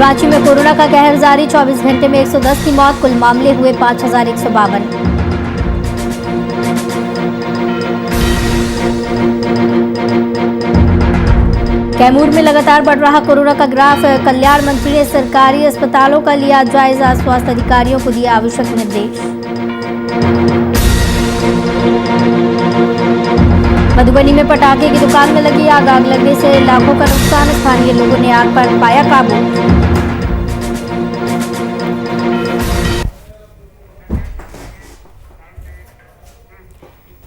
रांची में कोरोना का कहर जारी, 24 घंटे में 110 की मौत, कुल मामले हुए 5152। कैमूर में लगातार बढ़ रहा कोरोना का ग्राफ, कल्याण मंत्री ने सरकारी अस्पतालों का लिया जायजा, स्वास्थ्य अधिकारियों को दिए आवश्यक निर्देश। मधुबनी में पटाखे की दुकान में लगी आग, आग लगने से लाखों का नुकसान, स्थानीय लोगों ने आग पर पाया काबू।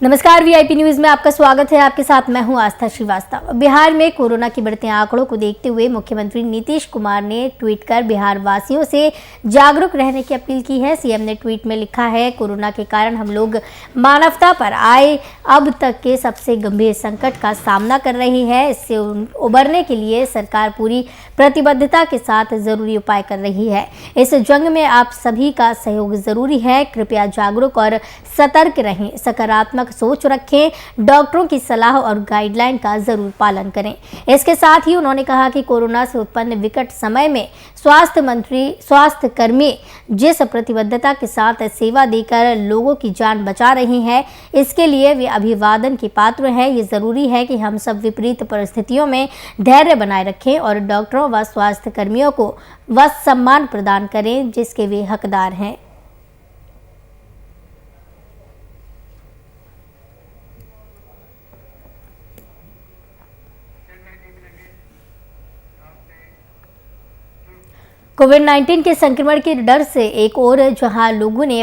नमस्कार, वीआईपी न्यूज में आपका स्वागत है। आपके साथ मैं हूं आस्था श्रीवास्तव। बिहार में कोरोना के बढ़ते आंकड़ों को देखते हुए मुख्यमंत्री नीतीश कुमार ने ट्वीट कर बिहार वासियों से जागरूक रहने की अपील की है। सीएम ने ट्वीट में लिखा है, कोरोना के कारण हम लोग मानवता पर आए अब तक के सबसे गंभीर संकट का सामना कर रही है। इससे उबरने के लिए सरकार पूरी प्रतिबद्धता के साथ जरूरी उपाय कर रही है। इस जंग में आप सभी का सहयोग जरूरी है। कृपया जागरूक और सतर्क रहें, सकारात्मक सोच रखें, डॉक्टरों की सलाह और गाइडलाइन का जरूर पालन करें। इसके साथ ही उन्होंने कहा कि कोरोना से उत्पन्न विकट समय में स्वास्थ्य कर्मी जिस प्रतिबद्धता के साथ सेवा देकर लोगों की जान बचा रही हैं, इसके लिए वे अभिवादन के पात्र हैं। ये जरूरी है कि हम सब विपरीत परिस्थितियों में धैर्य बनाए रखें और डॉक्टरों व स्वास्थ्य कर्मियों को वह सम्मान प्रदान करें जिसके वे हकदार हैं। कोविड-19 के संक्रमण के डर से एक ओर जहां लोगों ने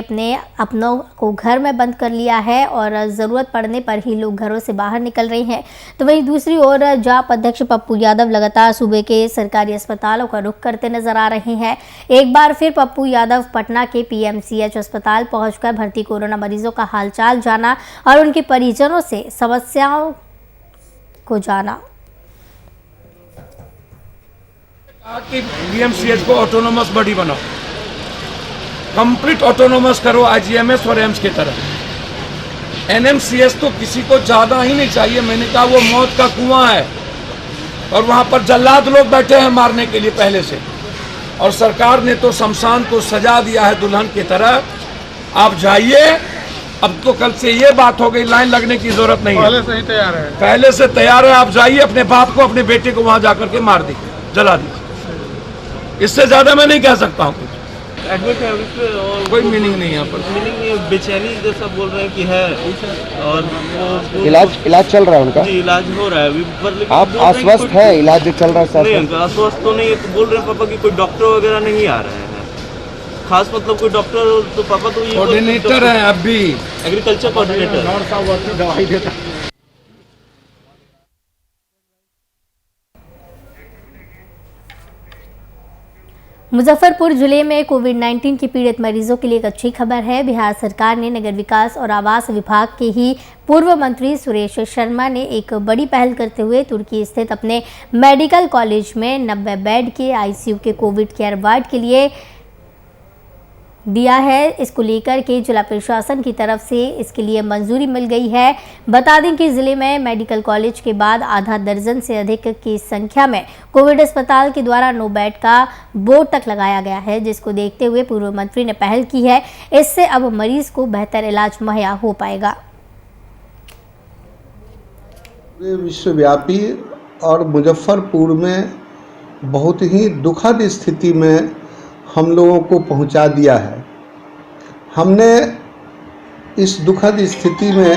अपनों को घर में बंद कर लिया है और ज़रूरत पड़ने पर ही लोग घरों से बाहर निकल रहे हैं, तो वहीं दूसरी ओर जाप अध्यक्ष पप्पू यादव लगातार सूबे के सरकारी अस्पतालों का रुख करते नजर आ रहे हैं। एक बार फिर पप्पू यादव पटना के पीएमसीएच अस्पताल पहुंचकर भर्ती कोरोना मरीजों का हालचाल जाना और उनके परिजनों से समस्याओं को जाना। कि पीएमसीएच को ऑटोनोमस बॉडी बनाओ, कंप्लीट ऑटोनोमस करो आईजीएमएस और एम्स की तरह। एनएमसीएच तो किसी को ज्यादा ही नहीं चाहिए। मैंने कहा वो मौत का कुआं है और वहां पर जल्लाद लोग बैठे हैं मारने के लिए पहले से, और सरकार ने तो शमशान को सजा दिया है दुल्हन की तरह। आप जाइए, अब तो कल से ये बात हो गई, लाइन लगने की जरूरत नहीं है, पहले से ही तैयार है, पहले से तैयार है। आप जाइए, अपने बाप को अपने बेटे को वहां जाकर के मार दी, जला दी। इससे ज्यादा मैं नहीं कह सकता हूँ। एडमिट है और कोई मीनिंग नहीं है यहाँ पर। मीनिंग नहीं है, बेचैनी जैसा बोल रहे हैं कि है, और वो इलाज चल रहा है उनका। जी इलाज हो रहा है अभी, पर आप आश्वस्त है इलाज जो चल रहा है? नहीं उनका आश्वस्त तो नहीं है। तो बोल रहे हैं पापा कि कोई डॉक्टर वगैरह नहीं आ रहे हैं, खास मतलब कोई डॉक्टर। तो पापा तो ये कोऑर्डिनेटर है अभी, एग्रीकल्चर कोऑर्डिनेटर दवाई देता। मुजफ्फरपुर जिले में कोविड-19 के पीड़ित मरीजों के लिए एक अच्छी खबर है। बिहार सरकार ने नगर विकास और आवास विभाग के ही पूर्व मंत्री सुरेश शर्मा ने एक बड़ी पहल करते हुए तुर्की स्थित अपने मेडिकल कॉलेज में 90 बेड के आईसीयू के कोविड केयर वार्ड के लिए दिया है। इसको लेकर के जिला प्रशासन की तरफ से इसके लिए मंजूरी मिल गई है। बता दें कि जिले में मेडिकल कॉलेज के बाद आधा दर्जन से अधिक की संख्या में कोविड अस्पताल के द्वारा 9 बेड का बोर्ड तक लगाया गया है, जिसको देखते हुए पूर्व मंत्री ने पहल की है। इससे अब मरीज को बेहतर इलाज मुहैया हो पाएगा। विश्वव्यापी और मुजफ्फरपुर में बहुत ही दुखद स्थिति में हम लोगों को पहुंचा दिया है। हमने इस दुखद स्थिति में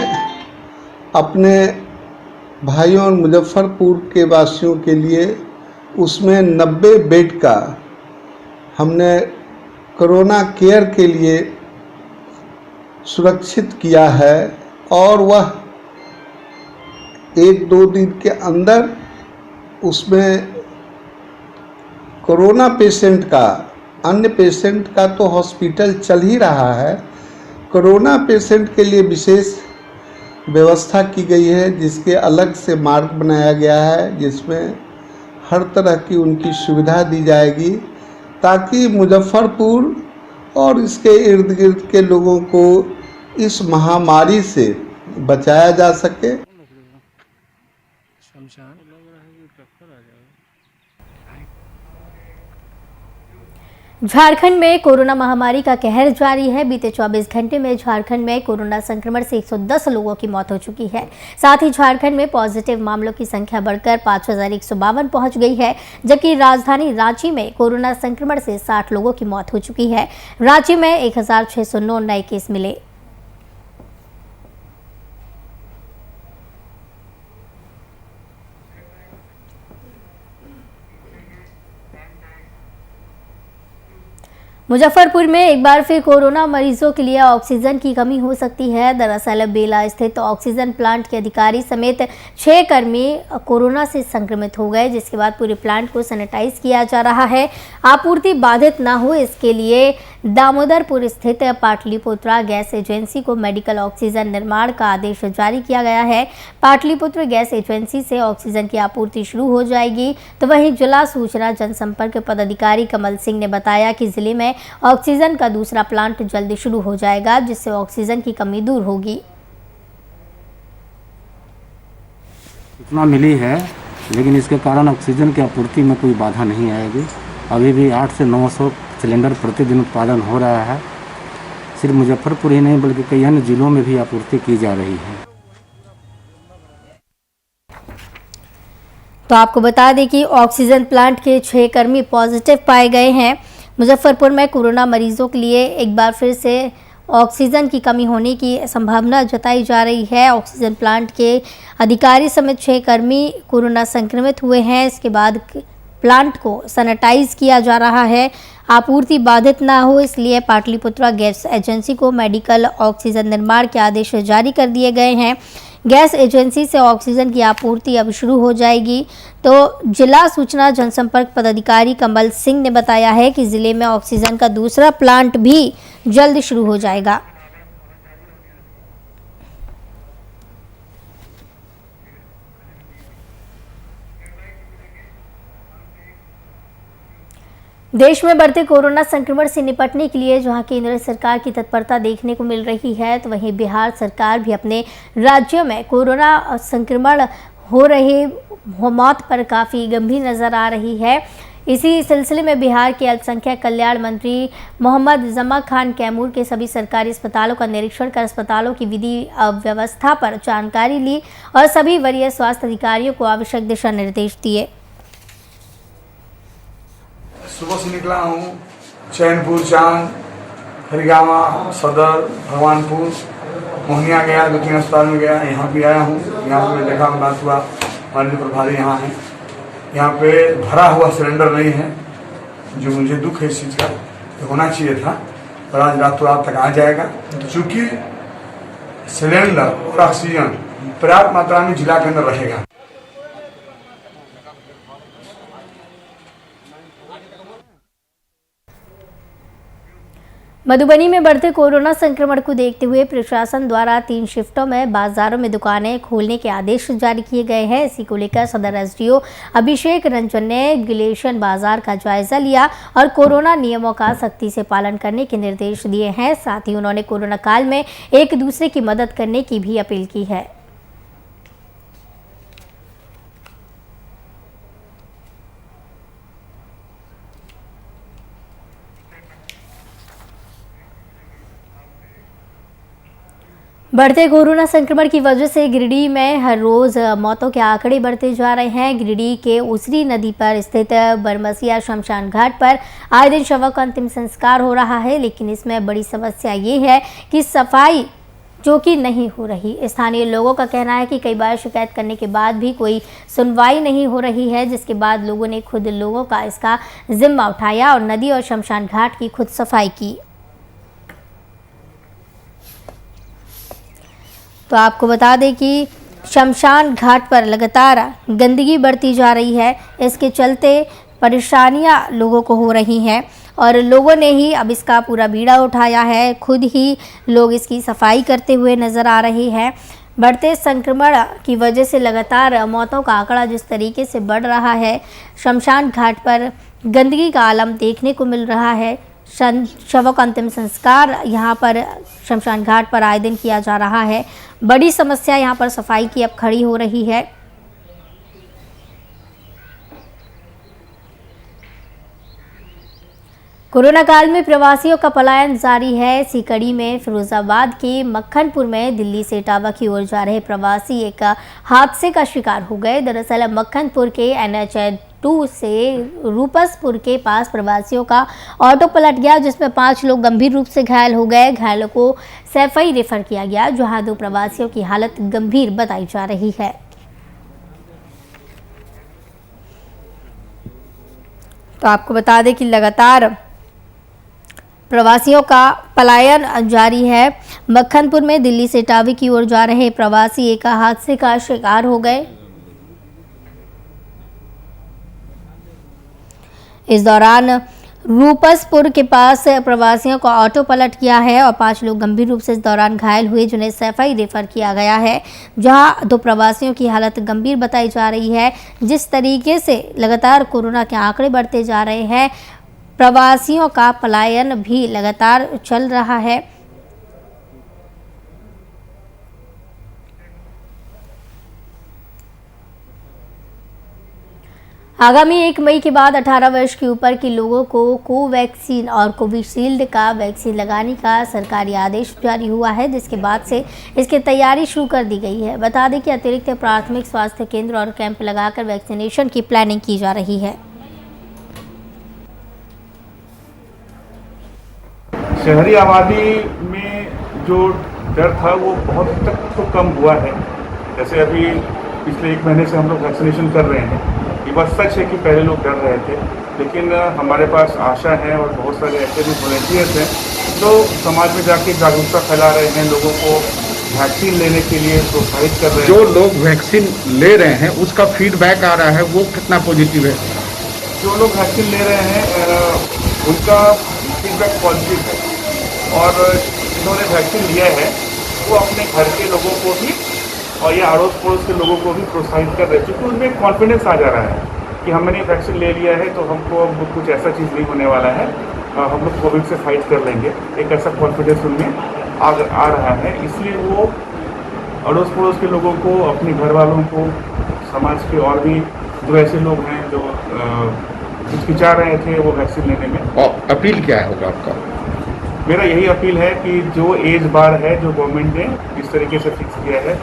अपने भाइयों और मुजफ्फरपुर के वासियों के लिए उसमें 90 बेड का हमने कोरोना केयर के लिए सुरक्षित किया है, और वह 1-2 दिन के अंदर उसमें कोरोना पेशेंट का, अन्य पेशेंट का तो हॉस्पिटल चल ही रहा है, कोरोना पेशेंट के लिए विशेष व्यवस्था की गई है, जिसके अलग से मार्ग बनाया गया है, जिसमें हर तरह की उनकी सुविधा दी जाएगी, ताकि मुजफ्फरपुर और इसके इर्द गिर्द के लोगों को इस महामारी से बचाया जा सके। झारखंड में कोरोना महामारी का कहर जारी है। बीते 24 घंटे में झारखंड में कोरोना संक्रमण से 110 लोगों की मौत हो चुकी है। साथ ही झारखंड में पॉजिटिव मामलों की संख्या बढ़कर 5152 पहुंच गई है, जबकि राजधानी रांची में कोरोना संक्रमण से 60 लोगों की मौत हो चुकी है। रांची में 1609 नए केस मिले। मुजफ्फरपुर में एक बार फिर कोरोना मरीजों के लिए ऑक्सीजन की कमी हो सकती है। दरअसल बेला स्थित ऑक्सीजन प्लांट के अधिकारी समेत 6 कर्मी कोरोना से संक्रमित हो गए, जिसके बाद पूरे प्लांट को सैनिटाइज किया जा रहा है। आपूर्ति बाधित न हो इसके लिए दामोदरपुर स्थित पाटलिपुत्रा गैस एजेंसी को मेडिकल ऑक्सीजन निर्माण का आदेश जारी किया गया है। पाटलिपुत्र गैस एजेंसी से ऑक्सीजन की आपूर्ति शुरू हो जाएगी। तो वहीं जिला सूचना जनसंपर्क पदाधिकारी कमल सिंह ने बताया कि जिले में ऑक्सीजन का दूसरा प्लांट जल्द शुरू हो जाएगा, जिससे ऑक्सीजन की कमी दूर होगी। इतना मिली है, लेकिन इसके कारण ऑक्सीजन की आपूर्ति में कोई बाधा नहीं आएगी। अभी भी 800 से 900 सिलेंडर प्रतिदिन उत्पादन हो रहा है। सिर्फ मुजफ्फरपुर ही नहीं बल्कि कई अन्य जिलों में भी आपूर्ति की जा रही है। तो आपको बता दें कि ऑक्सीजन प्लांट के 6 कर्मी पॉजिटिव पाए गए हैं। मुजफ्फरपुर में कोरोना मरीजों के लिए एक बार फिर से ऑक्सीजन की कमी होने की संभावना जताई जा रही है। ऑक्सीजन प्लांट के अधिकारी समेत 6 कर्मी कोरोना संक्रमित हुए हैं। इसके बाद प्लांट को सैनिटाइज किया जा रहा है। आपूर्ति बाधित ना हो इसलिए पाटलिपुत्रा गैस एजेंसी को मेडिकल ऑक्सीजन निर्माण के आदेश जारी कर दिए गए हैं। गैस एजेंसी से ऑक्सीजन की आपूर्ति अब शुरू हो जाएगी। तो जिला सूचना जनसंपर्क पदाधिकारी कमल सिंह ने बताया है कि जिले में ऑक्सीजन का दूसरा प्लांट भी जल्द शुरू हो जाएगा। देश में बढ़ते कोरोना संक्रमण से निपटने के लिए जहां केंद्र सरकार की तत्परता देखने को मिल रही है, तो वहीं बिहार सरकार भी अपने राज्यों में कोरोना संक्रमण हो रहे मौत पर काफ़ी गंभीर नज़र आ रही है। इसी सिलसिले में बिहार के अल्पसंख्यक कल्याण मंत्री मोहम्मद जमा खान कैमूर के सभी सरकारी अस्पतालों का निरीक्षण कर अस्पतालों की विधि व्यवस्था पर जानकारी ली और सभी वरीय स्वास्थ्य अधिकारियों को आवश्यक दिशा निर्देश दिए। सुबह से निकला हूँ, चैनपुर, चांद, हरिगामा, सदर, भगवानपुर, मोहनिया गया, 2-3 अस्पताल में गया, यहाँ भी आया हूँ। यहाँ पे देखा, बात हुआ, माननीय प्रभारी यहाँ है। यहाँ पे भरा हुआ सिलेंडर नहीं है, जो मुझे दुख है इस चीज़ का, तो होना चाहिए था, पर आज रातों रात तक आ जाएगा। चूँकि सिलेंडर और ऑक्सीजन पर्याप्त मात्रा में जिला के अंदर रहेगा। मधुबनी में बढ़ते कोरोना संक्रमण को देखते हुए प्रशासन द्वारा 3 शिफ्टों में बाजारों में दुकानें खोलने के आदेश जारी किए गए हैं। इसी को लेकर सदर एसडीओ अभिषेक रंजन ने गिलेशन बाजार का जायजा लिया और कोरोना नियमों का सख्ती से पालन करने के निर्देश दिए हैं। साथ ही उन्होंने कोरोना काल में एक दूसरे की मदद करने की भी अपील की है। बढ़ते कोरोना संक्रमण की वजह से गिरिडीह में हर रोज मौतों के आंकड़े बढ़ते जा रहे हैं। गिरिडीह के उसरी नदी पर स्थित बरमसिया शमशान घाट पर आए दिन शवों का अंतिम संस्कार हो रहा है, लेकिन इसमें बड़ी समस्या ये है कि सफाई जो कि नहीं हो रही। स्थानीय लोगों का कहना है कि कई बार शिकायत करने के बाद भी कोई सुनवाई नहीं हो रही है, जिसके बाद लोगों ने खुद लोगों का इसका जिम्मा उठाया और नदी और शमशान घाट की खुद सफाई की। तो आपको बता दें कि शमशान घाट पर लगातार गंदगी बढ़ती जा रही है। इसके चलते परेशानियां लोगों को हो रही हैं और लोगों ने ही अब इसका पूरा बीड़ा उठाया है। खुद ही लोग इसकी सफाई करते हुए नज़र आ रहे हैं। बढ़ते संक्रमण की वजह से लगातार मौतों का आंकड़ा जिस तरीके से बढ़ रहा है, शमशान घाट पर गंदगी का आलम देखने को मिल रहा है। शवों का अंतिम संस्कार यहाँ पर शमशान घाट पर आए दिन किया जा रहा है। बड़ी समस्या यहाँ पर सफाई की अब खड़ी हो रही है। कोरोना काल में प्रवासियों का पलायन जारी है। इसी कड़ी में फिरोजाबाद के मक्खनपुर में दिल्ली से इटावा की ओर जा रहे प्रवासी एक हादसे का शिकार हो गए। दरअसल मक्खनपुर के NH 2 से रूपसपुर के पास प्रवासियों का ऑटो पलट गया, जिसमें 5 लोग गंभीर रूप से घायल हो गए। घायलों को सैफई रेफर किया गया, जहां 2 प्रवासियों की हालत गंभीर बताई जा रही है। तो आपको बता दें कि लगातार प्रवासियों का पलायन जारी है। मक्खनपुर में दिल्ली से इटावा की ओर जा रहे प्रवासी एक हादसे का शिकार हो गए। इस दौरान रूपसपुर के पास प्रवासियों का ऑटो पलट गया है और 5 लोग गंभीर रूप से इस दौरान घायल हुए, जिन्हें सैफई रेफर किया गया है, जहां 2 प्रवासियों की हालत गंभीर बताई जा रही है। जिस तरीके से लगातार कोरोना के आंकड़े बढ़ते जा रहे हैं, प्रवासियों का पलायन भी लगातार चल रहा है। आगामी 1 मई के बाद 18 वर्ष के ऊपर के लोगों को कोवैक्सीन और कोविशील्ड का वैक्सीन लगाने का सरकारी आदेश जारी हुआ है, जिसके बाद से इसकी तैयारी शुरू कर दी गई है। बता दें कि अतिरिक्त प्राथमिक स्वास्थ्य केंद्र और कैंप लगाकर वैक्सीनेशन की प्लानिंग की जा रही है। शहरी आबादी में जो डर था वो बहुत हद तक तो कम हुआ है। जैसे अभी पिछले 1 महीने से हम लोग वैक्सीनेशन कर रहे हैं। ये बात सच है कि पहले लोग डर रहे थे, लेकिन हमारे पास आशा है और बहुत सारे ऐसे भी वॉलंटियर्स हैं जो समाज में जाके जागरूकता फैला रहे हैं, लोगों को वैक्सीन लेने के लिए प्रोत्साहित कर रहे हैं। जो लोग वैक्सीन ले रहे हैं उसका फीडबैक आ रहा है, वो कितना पॉजिटिव है? जो लोग वैक्सीन ले रहे हैं उनका फीडबैक पॉजिटिव है और जिन्होंने वैक्सीन लिया है वो अपने घर के लोगों को भी और या अड़ोस पड़ोस के लोगों को भी प्रोत्साहित कर रहे हैं, क्योंकि उनमें कॉन्फिडेंस आ जा रहा है कि हमने वैक्सीन ले लिया है तो हमको अब कुछ ऐसा चीज़ नहीं होने वाला है, हम लोग कोविड से फाइट कर लेंगे। एक ऐसा कॉन्फिडेंस उनमें आ रहा है, इसलिए वो अड़ोस पड़ोस के लोगों को, अपने घर वालों को, समाज के और भी जो ऐसे लोग हैं जो हिचकिचा रहे थे वो वैक्सीन लेने में। और अपील क्या होगा आपका? मेरा यही अपील है कि जो एज बार है जो गवर्नमेंट ने इस तरीके से फिक्स किया है,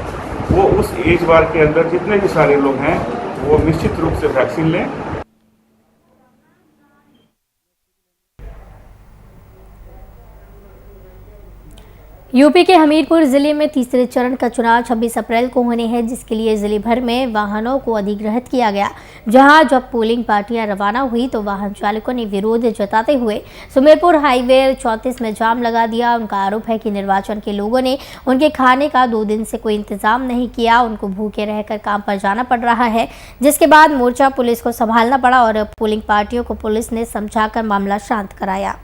वो उस एज बार के अंदर जितने भी सारे लोग हैं वो निश्चित रूप से वैक्सीन लें। यूपी के हमीरपुर जिले में तीसरे चरण का चुनाव 26 अप्रैल को होने हैं, जिसके लिए जिले भर में वाहनों को अधिग्रहित किया गया। जहां जब पोलिंग पार्टियां रवाना हुई तो वाहन चालकों ने विरोध जताते हुए सुमेरपुर हाईवे 34 में जाम लगा दिया। उनका आरोप है कि निर्वाचन के लोगों ने उनके खाने का 2 दिन से कोई इंतजाम नहीं किया, उनको भूखे रहकर काम पर जाना पड़ रहा है, जिसके बाद मोर्चा पुलिस को संभालना पड़ा और पोलिंग पार्टियों को पुलिस ने समझाकर मामला शांत कराया।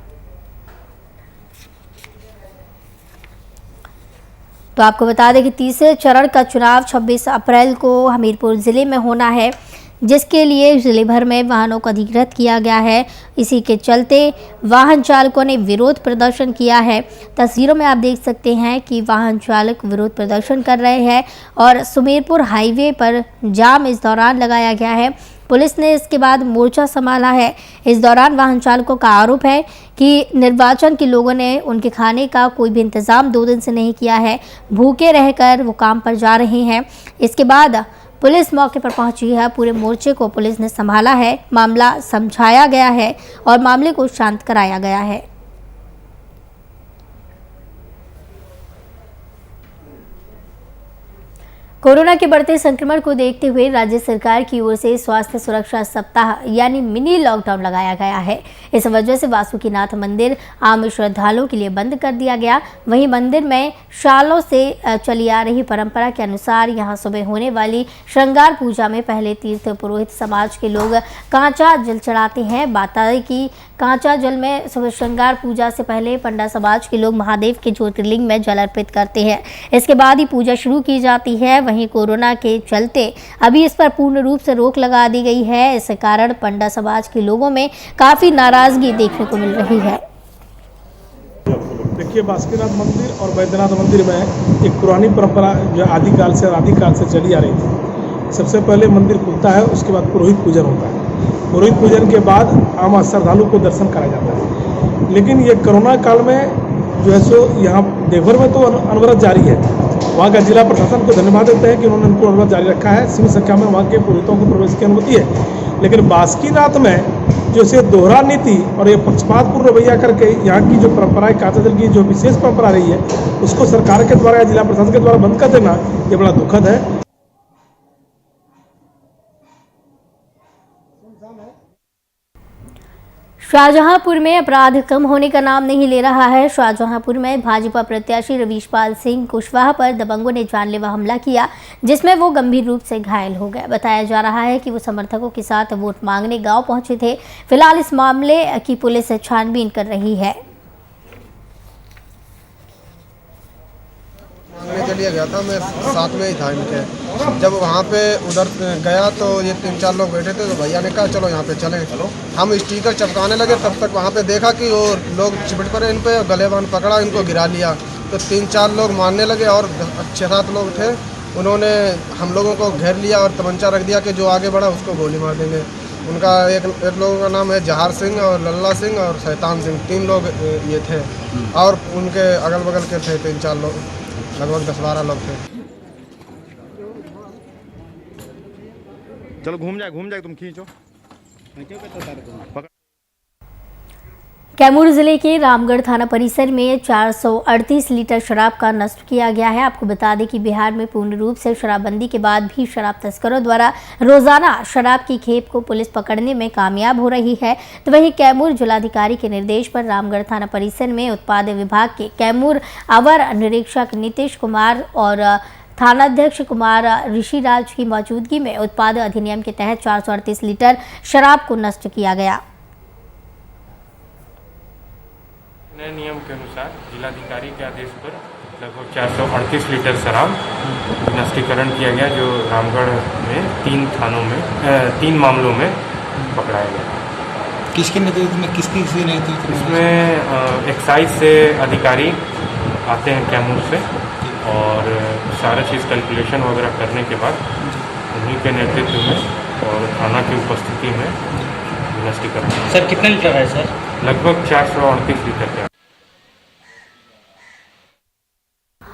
तो आपको बता दें कि तीसरे चरण का चुनाव 26 अप्रैल को हमीरपुर ज़िले में होना है, जिसके लिए ज़िले भर में वाहनों को अधिग्रहित किया गया है। इसी के चलते वाहन चालकों ने विरोध प्रदर्शन किया है। तस्वीरों में आप देख सकते हैं कि वाहन चालक विरोध प्रदर्शन कर रहे हैं और सुमेरपुर हाईवे पर जाम इस दौरान लगाया गया है। पुलिस ने इसके बाद मोर्चा संभाला है। इस दौरान वाहन चालकों का आरोप है कि निर्वाचन के लोगों ने उनके खाने का कोई भी इंतजाम 2 दिन से नहीं किया है, भूखे रहकर वो काम पर जा रहे हैं। इसके बाद पुलिस मौके पर पहुंची है, पूरे मोर्चे को पुलिस ने संभाला है, मामला समझाया गया है और मामले को शांत कराया गया है। कोरोना के बढ़ते संक्रमण को देखते हुए राज्य सरकार की ओर से स्वास्थ्य सुरक्षा सप्ताह यानी मिनी लॉकडाउन लगाया गया है। इस वजह से वासुकीनाथ मंदिर आम श्रद्धालुओं के लिए बंद कर दिया गया। वहीं मंदिर में सालों से चली आ रही परंपरा के अनुसार यहां सुबह होने वाली श्रृंगार पूजा में पहले तीर्थ पुरोहित समाज के लोग कांचा जल चढ़ाते हैं। बात है कि कांचा जल में सुबह श्रृंगार पूजा से पहले पंडा समाज के लोग महादेव के ज्योतिर्लिंग में जल अर्पित करते हैं। इसके बाद ही पूजा शुरू की जाती है। वहीं कोरोना के चलते अभी इस पर पूर्ण रूप से रोक लगा दी गई है। इस कारण पंडा समाज के लोगों में काफी नाराजगी देखने को मिल रही है। देखिए, बासुकीनाथ मंदिर और वैद्यनाथ मंदिर में एक पुरानी परंपरा जो आदिकाल से चली आ रही थी। सबसे पहले मंदिर खुलता है, उसके बाद पुरोहित पूजन होता है। पुरोहित पूजन के बाद आम श्रद्धालु को दर्शन कराया जाता है। लेकिन ये कोरोना काल में जो है सो यहाँ देवघर में तो अनवरत जारी है। वहाँ का जिला प्रशासन को धन्यवाद देते हैं कि उन्होंने उनको अनवरत जारी रखा है। सीमित संख्या में वहाँ के पुरोहितों को प्रवेश की अनुमति है, लेकिन बासुकीनाथ में जो से दोहरा नीति और ये पक्षपातपूर्ण रवैया करके यहाँ की जो परंपराएं कांता जल की जो विशेष परंपरा रही है उसको सरकार के द्वारा या जिला प्रशासन के द्वारा बंद कर देना ये बड़ा दुखद है। शाहजहांपुर में अपराध कम होने का नाम नहीं ले रहा है। शाहजहांपुर में भाजपा प्रत्याशी रवीशपाल सिंह कुशवाहा पर दबंगों ने जानलेवा हमला किया, जिसमें वो गंभीर रूप से घायल हो गए। बताया जा रहा है कि वो समर्थकों के साथ वोट मांगने गांव पहुंचे थे। फिलहाल इस मामले की पुलिस छानबीन कर रही है। मांगने के लिए गया था, मैं साथ में ही था इनके। जब वहाँ पे उधर गया तो ये 3-4 लोग बैठे थे, तो भैया ने कहा चलो यहाँ पे चलें। हम स्टिकर चिपकाने लगे, तब तक वहाँ पे देखा कि वो लोग चिपट पड़े इन पे, गले बांध पकड़ा, इनको गिरा लिया। तो 3-4 लोग मारने लगे और 6-7 लोग थे, उन्होंने हम लोगों को घेर लिया और तमंचा रख दिया कि जो आगे बढ़ा उसको गोली मार देंगे। उनका एक लोगों का नाम है जहार सिंह और लल्ला सिंह और शैतान सिंह, 3 लोग ये थे और उनके अगल बगल के थे 3-4 लोग, लगभग 10-12 लोग थे। चलो घूम जाए तुम खींचो। कैमूर जिले के रामगढ़ थाना परिसर में 438 लीटर शराब का नष्ट किया गया है। आपको बता दें कि बिहार में पूर्ण रूप से शराबबंदी के बाद भी शराब तस्करों द्वारा रोजाना शराब की खेप को पुलिस पकड़ने में कामयाब हो रही है। तो वहीं कैमूर जिलाधिकारी के निर्देश पर रामगढ़ थाना परिसर में उत्पाद विभाग के कैमूर अवर निरीक्षक नीतीश कुमार और थानाध्यक्ष कुमार ऋषिराज की मौजूदगी में उत्पाद अधिनियम के तहत 438 लीटर शराब को नष्ट किया गया। नए नियम के अनुसार जिलाधिकारी के आदेश पर लगभग 438 लीटर शराब नष्टीकरण किया गया, जो रामगढ़ में 3 मामलों में पकड़ाया गया। किसके नेतृत्व में, किसकी नेतृत्व में? इसमें एक्साइज से अधिकारी आते हैं कैमूर से, और सारा चीज़ कैलकुलेशन वगैरह करने के बाद उन्हीं के नेतृत्व में और थाना की उपस्थिति में नष्टीकरण। सर कितने लीटर है सर? लगभग 438 लीटर का।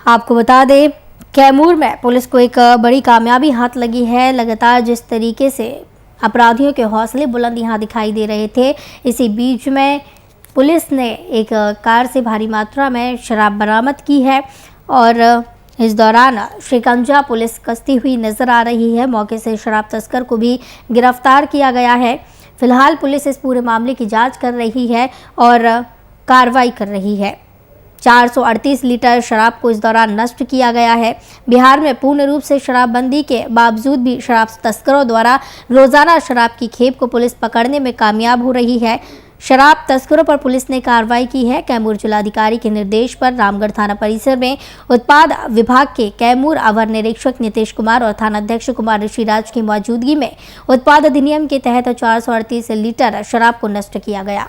आपको बता दें, कैमूर में पुलिस को एक बड़ी कामयाबी हाथ लगी है। लगातार जिस तरीके से अपराधियों के हौसले बुलंद यहाँ दिखाई दे रहे थे, इसी बीच में पुलिस ने एक कार से भारी मात्रा में शराब बरामद की है और इस दौरान शिकंजा पुलिस कसती हुई नजर आ रही है। मौके से शराब तस्कर को भी गिरफ्तार किया गया है। फिलहाल पुलिस इस पूरे मामले की जांच कर रही है और कार्रवाई कर रही है। 438 लीटर शराब को इस दौरान नष्ट किया गया है। बिहार में पूर्ण रूप से शराबबंदी के बावजूद भी शराब तस्करों द्वारा रोजाना शराब की खेप को पुलिस पकड़ने में कामयाब हो रही है। शराब तस्करों पर पुलिस ने कार्रवाई की है। कैमूर जिलाधिकारी के निर्देश पर रामगढ़ थाना परिसर में उत्पाद विभाग के कैमूर अवर निरीक्षक नीतीश कुमार और थानाध्यक्ष कुमार ऋषिराज की मौजूदगी में उत्पाद अधिनियम के तहत 438 लीटर शराब को नष्ट किया गया।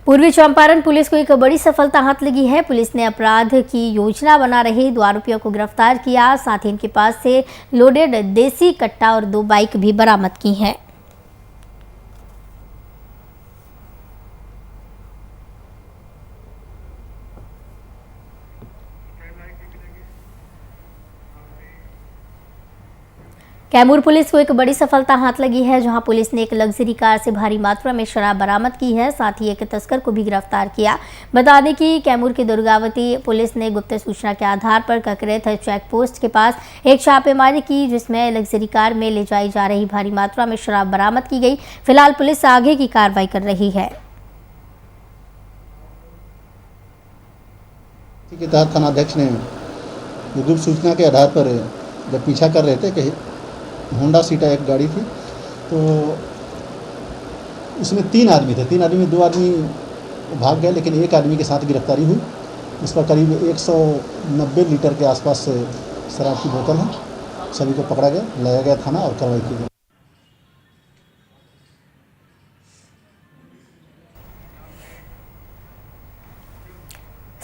पूर्वी चंपारण पुलिस को एक बड़ी सफलता हाथ लगी है। पुलिस ने अपराध की योजना बना रहे 2 आरोपियों को गिरफ्तार किया। साथ ही इनके पास से लोडेड देसी कट्टा और 2 बाइक भी बरामद की हैं। कैमूर पुलिस को एक बड़ी सफलता हाथ लगी है, जहां पुलिस ने एक लग्जरी कार से भारी मात्रा में शराब बरामद की है। साथ ही एक तस्कर को भी गिरफ्तार किया। बता दें कि कैमूर की दुर्गावती पुलिस ने गुप्त सूचना के आधार पर ककरेथ चेक पोस्ट के पास एक छापेमारी की, जिसमें लग्जरी कार में ले जाई जा रही भारी मात्रा में शराब बरामद की गई। फिलहाल पुलिस आगे की कार्रवाई कर रही है। के तहत थानाध्यक्ष ने गुप्त सूचना के आधार पर जब पीछा कर रहे थे कि होंडा सीटा एक गाड़ी थी, तो उसमें 3 आदमी थे। 3 आदमी में 2 आदमी भाग गए, लेकिन एक आदमी के साथ गिरफ्तारी हुई। इस पर करीब 190 लीटर के आसपास से शराब की बोतल है। सभी को पकड़ा गया, लाया गया थाना और कार्रवाई की गई।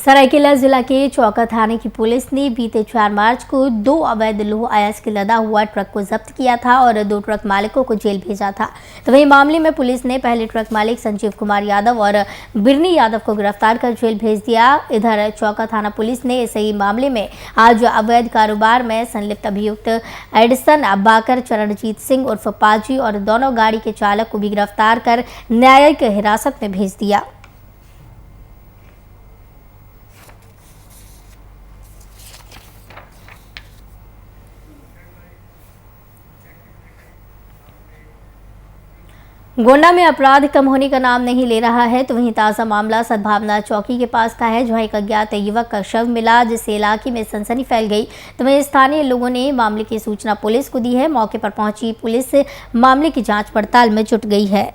सरायकेला जिला के चौका थाने की पुलिस ने बीते 4 मार्च को 2 अवैध लौह अयस्क के लदा हुआ ट्रक को जब्त किया था और 2 ट्रक मालिकों को जेल भेजा था। तो वहीं मामले में पुलिस ने पहले ट्रक मालिक संजीव कुमार यादव और बिरनी यादव को गिरफ्तार कर जेल भेज दिया। इधर चौका थाना पुलिस ने इसी मामले में आज अवैध कारोबार में संलिप्त अभियुक्त एडिसन अब्बाकर चरणजीत सिंह उर्फ पाजी और दोनों गाड़ी के चालक को भी गिरफ्तार कर न्यायिक हिरासत में भेज दिया। गोंडा में अपराध कम होने का नाम नहीं ले रहा है, तो वहीं ताज़ा मामला सद्भावना चौकी के पास का है, जहां एक अज्ञात युवक का शव मिला, जिससे इलाके में सनसनी फैल गई। तो वहीं स्थानीय लोगों ने मामले की सूचना पुलिस को दी है। मौके पर पहुंची पुलिस मामले की जांच पड़ताल में जुट गई है।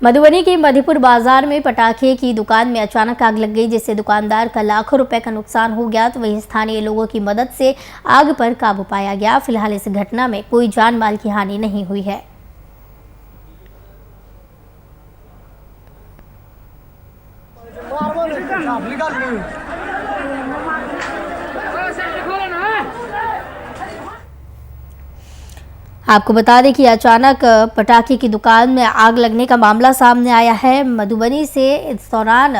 मधुबनी के मधेपुर बाजार में पटाखे की दुकान में अचानक आग लग गई, जिससे दुकानदार का लाखों रुपए का नुकसान हो गया। तो वहीं स्थानीय लोगों की मदद से आग पर काबू पाया गया। फिलहाल इस घटना में कोई जान माल की हानि नहीं हुई है। आपको बता दें कि अचानक पटाखे की दुकान में आग लगने का मामला सामने आया है। मधुबनी से इस दौरान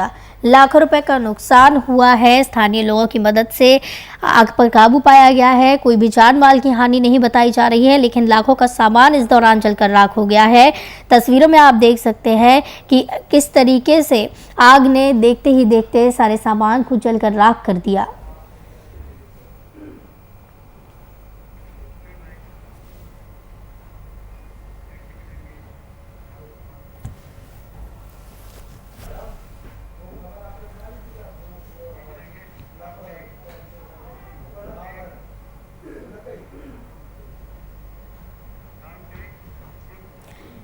लाखों रुपए का नुकसान हुआ है। स्थानीय लोगों की मदद से आग पर काबू पाया गया है। कोई भी जान माल की हानि नहीं बताई जा रही है, लेकिन लाखों का सामान इस दौरान जलकर राख हो गया है। तस्वीरों में आप देख सकते हैं कि किस तरीके से आग ने देखते ही देखते सारे सामान को जलकर राख कर दिया।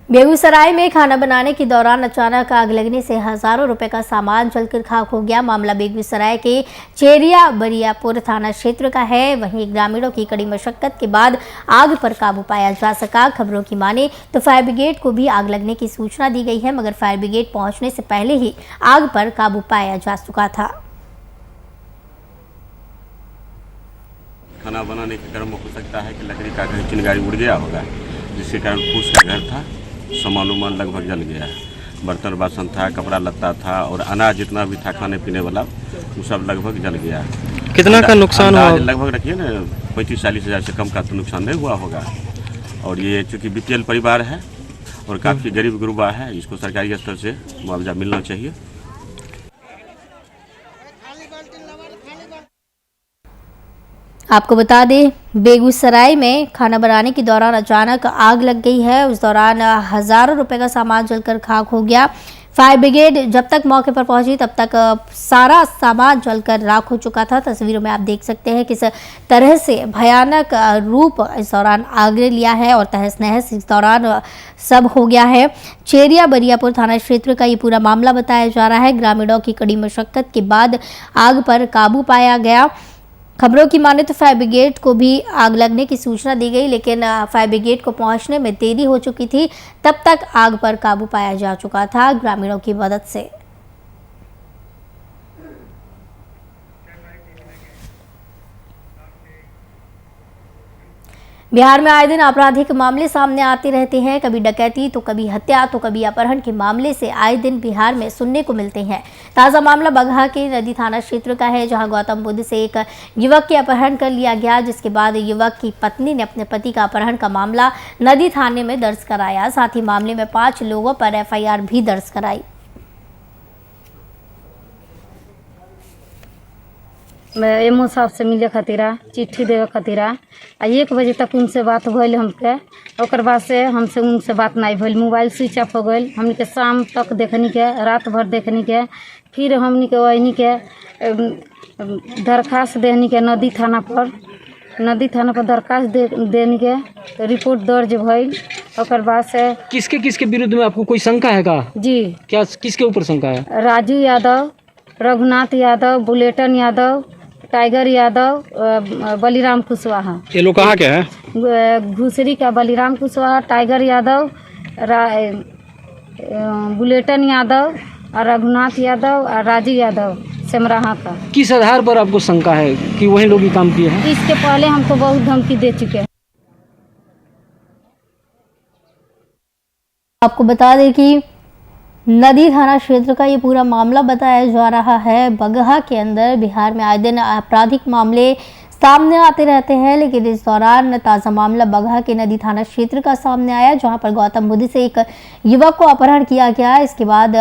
बेगूसराय में खाना बनाने के दौरान अचानक आग लगने से हजारों रुपए का सामान जलकर खाक हो गया। मामला बेगूसराय के चेरिया बरियापुर थाना क्षेत्र का है। वहीं ग्रामीणों की कड़ी मशक्कत के बाद आग पर काबू पाया जा सका। खबरों की माने तो फायर ब्रिगेड को भी आग लगने की सूचना दी गई है, मगर फायर ब्रिगेड पहुंचने से पहले ही आग पर काबू पाया जा चुका था। खाना बनाने के क्रम में हो सकता है कि लकड़ी का चिंगारी उड़ गया होगा, जिसके कारण फूस का घर था, सामान उमान लगभग जल गया। बर्तन बासन था, कपड़ा लत्ता था और अनाज जितना भी था खाने पीने वाला वो सब लगभग जल गया। कितना का नुकसान हुआ? लगभग रखिए ना 35-40 हज़ार से कम का तो नुकसान नहीं हुआ होगा। और ये चूँकि बीपीएल परिवार है और काफ़ी गरीब गुरबा है, इसको सरकारी स्तर से मुआवजा मिलना चाहिए। आपको बता दें, बेगूसराय में खाना बनाने के दौरान अचानक आग लग गई है। उस दौरान हजारों रुपए का सामान जलकर खाक हो गया। फायर ब्रिगेड जब तक मौके पर पहुंची तब तक सारा सामान जलकर राख हो चुका था। तस्वीरों में आप देख सकते हैं किस तरह से भयानक रूप इस दौरान आग ने लिया है और तहस नहस इस दौरान सब हो गया है। चेरिया बरियापुर थाना क्षेत्र का ये पूरा मामला बताया जा रहा है। ग्रामीणों की कड़ी मशक्कत के बाद आग पर काबू पाया गया। खबरों की माने तो फायर ब्रिगेड को भी आग लगने की सूचना दी गई, लेकिन फायर ब्रिगेड को पहुंचने में देरी हो चुकी थी। तब तक आग पर काबू पाया जा चुका था ग्रामीणों की मदद से। बिहार में आए दिन आपराधिक मामले सामने आते रहते हैं। कभी डकैती तो कभी हत्या तो कभी अपहरण के मामले से आए दिन बिहार में सुनने को मिलते हैं। ताज़ा मामला बगहा के नदी थाना क्षेत्र का है, जहां गौतम बुद्ध से एक युवक के अपहरण कर लिया गया, जिसके बाद युवक की पत्नी ने अपने पति का अपहरण का मामला नदी थाने में दर्ज कराया। साथ ही मामले में 5 लोगों पर FIR भी दर्ज कराई। मैं एमओ साहब से मिले खातिर चिट्ठी देवे खातिर 1 बजे तक उनसे बात भइल हमके। ओकर बाद से हमसे उनसे बात नहीं भइल। मोबाइल स्विच ऑफ हो गई। हमने के शाम तक देखनी के, रात भर देखनी के, फिर हमने के वही के दरखास्त देनी के नदी थाना पर दरखास्त देने के तो रिपोर्ट दर्ज भइल। ओकर बाद से किसके विरुद्ध में आपको कोई शंका है का? जी। क्या किसके ऊपर शंका है? Raju Yadav, Raghunath Yadav, bulletin Yadav, tiger Yadav, Baliram Kushwaha. ये लोग कहाँ के हैं? घुसरी का बलीराम कुशवाहा, टाइगर यादव, बुलेटन यादव और रघुनाथ यादव और राजीव यादव सेमराहा का। किस आधार पर आपको शंका है कि वही लोग ही काम किए हैं? इसके पहले हमको बहुत धमकी दे चुके हैं। आपको बता दें कि नदी थाना क्षेत्र का ये पूरा मामला बताया जा रहा है। बगहा के अंदर बिहार में आए दिन आपराधिक मामले सामने आते रहते हैं, लेकिन इस दौरान ताज़ा मामला बगहा के नदी थाना क्षेत्र का सामने आया, जहां पर गौतम बुद्ध से एक युवक को अपहरण किया गया। इसके बाद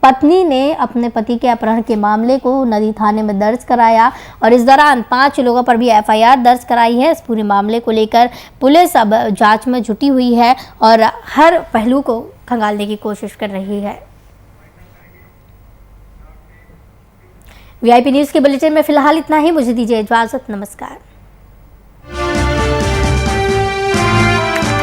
पत्नी ने अपने पति के अपहरण के मामले को नदी थाने में दर्ज कराया और इस दौरान 5 लोगों पर भी FIR दर्ज कराई है। इस पूरे मामले को लेकर पुलिस अब जांच में जुटी हुई है और हर पहलू को खंगालने की कोशिश कर रही है। VIP न्यूज़ के बुलेटिन में फिलहाल इतना ही। मुझे दीजिए इजाजत। नमस्कार।